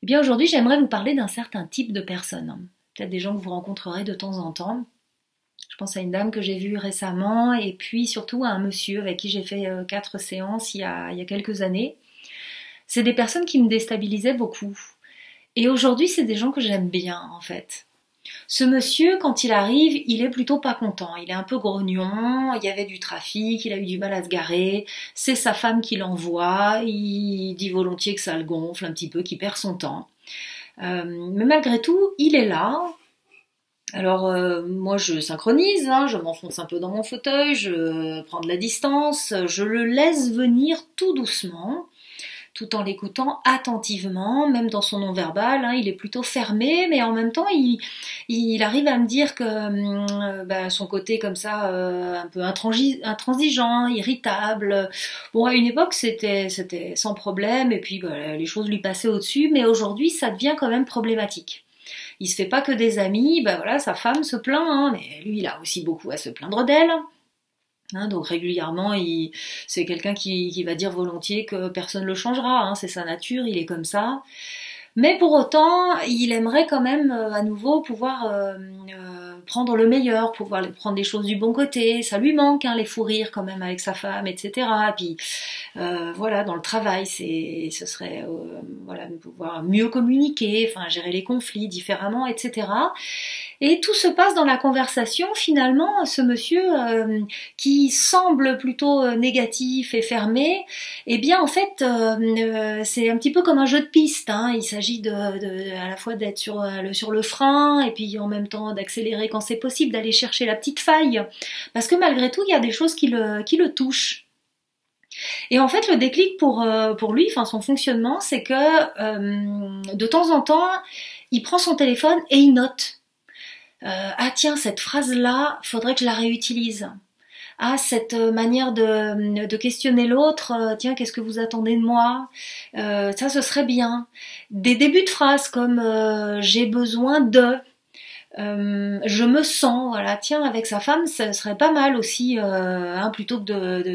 Eh bien aujourd'hui, j'aimerais vous parler d'un certain type de personnes. Peut-être des gens que vous rencontrerez de temps en temps. Je pense à une dame que j'ai vue récemment et puis surtout à un monsieur avec qui j'ai fait 4 séances il y a quelques années. C'est des personnes qui me déstabilisaient beaucoup. Et aujourd'hui, c'est des gens que j'aime bien en fait. Ce monsieur, quand il arrive, il est plutôt pas content. Il est un peu grognon, il y avait du trafic, il a eu du mal à se garer. C'est sa femme qui l'envoie, il dit volontiers que ça le gonfle un petit peu, qu'il perd son temps. Mais malgré tout, il est là. Alors moi je synchronise, hein, je m'enfonce un peu dans mon fauteuil, je prends de la distance, je le laisse venir tout doucement, tout en l'écoutant attentivement, même dans son non-verbal, hein, il est plutôt fermé, mais en même temps il arrive à me dire que son côté comme ça, un peu intransigeant, irritable, bon à une époque c'était sans problème, et puis les choses lui passaient au-dessus, mais aujourd'hui ça devient quand même problématique. Il se fait pas que des amis, voilà, sa femme se plaint, hein, mais lui il a aussi beaucoup à se plaindre d'elle. Hein, donc régulièrement, c'est quelqu'un qui va dire volontiers que personne ne le changera, hein, c'est sa nature, il est comme ça. Mais pour autant, il aimerait quand même à nouveau pouvoir prendre le meilleur, pouvoir prendre les choses du bon côté. Ça lui manque, hein, les fous rires quand même avec sa femme, etc. Et puis voilà, dans le travail, ce serait voilà, de pouvoir mieux communiquer, enfin gérer les conflits différemment, etc. Et tout se passe dans la conversation. Finalement, ce monsieur qui semble plutôt négatif et fermé, eh bien en fait, c'est un petit peu comme un jeu de piste. Hein. Il s'agit à la fois d'être sur le frein et puis en même temps d'accélérer quand c'est possible, d'aller chercher la petite faille. Parce que malgré tout, il y a des choses qui le touchent. Et en fait, le déclic pour lui, enfin son fonctionnement, c'est que de temps en temps, il prend son téléphone et il note. Ah tiens, cette phrase-là, faudrait que je la réutilise. Ah, cette manière de questionner l'autre, tiens, qu'est-ce que vous attendez de moi? Ça, ce serait bien. Des débuts de phrases comme j'ai besoin de, je me sens, voilà, tiens, avec sa femme, ça serait pas mal aussi, hein, plutôt que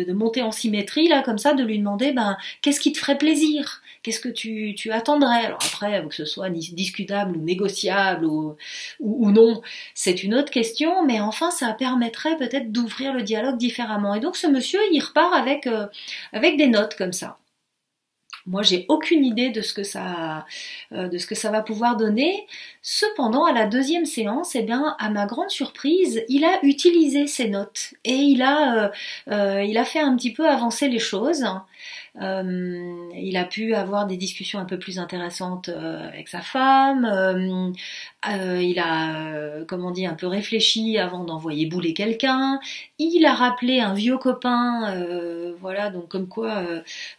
de monter en symétrie, là, comme ça, de lui demander, qu'est-ce qui te ferait plaisir? Qu'est-ce que tu attendrais? Alors après, que ce soit discutable ou négociable ou non, c'est une autre question, mais enfin, ça permettrait peut-être d'ouvrir le dialogue différemment. Et donc ce monsieur, il repart avec des notes comme ça. Moi, j'ai aucune idée de ce que ça va pouvoir donner. Cependant, à la deuxième séance, eh bien, à ma grande surprise, il a utilisé ces notes et il a fait un petit peu avancer les choses. Il a pu avoir des discussions un peu plus intéressantes avec sa femme. Il a, comment dire, un peu réfléchi avant d'envoyer bouler quelqu'un. Il a rappelé un vieux copain, voilà, donc comme quoi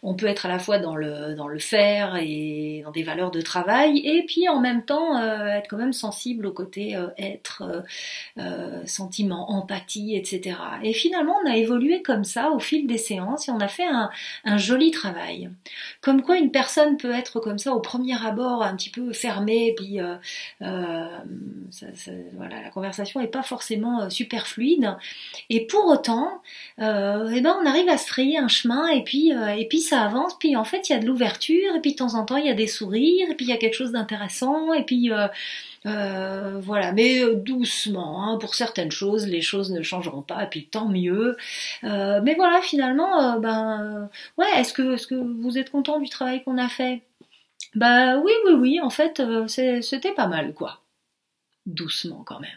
on peut être à la fois dans le faire et dans des valeurs de travail, et puis en même temps être quand même sensible au côté être, sentiment, empathie, etc. Et finalement, on a évolué comme ça au fil des séances et on a fait un joli travail. Comme quoi une personne peut être comme ça au premier abord un petit peu fermée, puis voilà, la conversation n'est pas forcément super fluide, et pour autant on arrive à se frayer un chemin, et puis ça avance, puis en fait il y a de l'ouverture, et puis de temps en temps il y a des sourires, et puis il y a quelque chose d'intéressant, et puis voilà, mais doucement, hein, pour certaines choses, les choses ne changeront pas, et puis tant mieux. Mais voilà, finalement, ouais, est-ce que vous êtes content du travail qu'on a fait? Oui, en fait, c'était pas mal, quoi. Doucement quand même.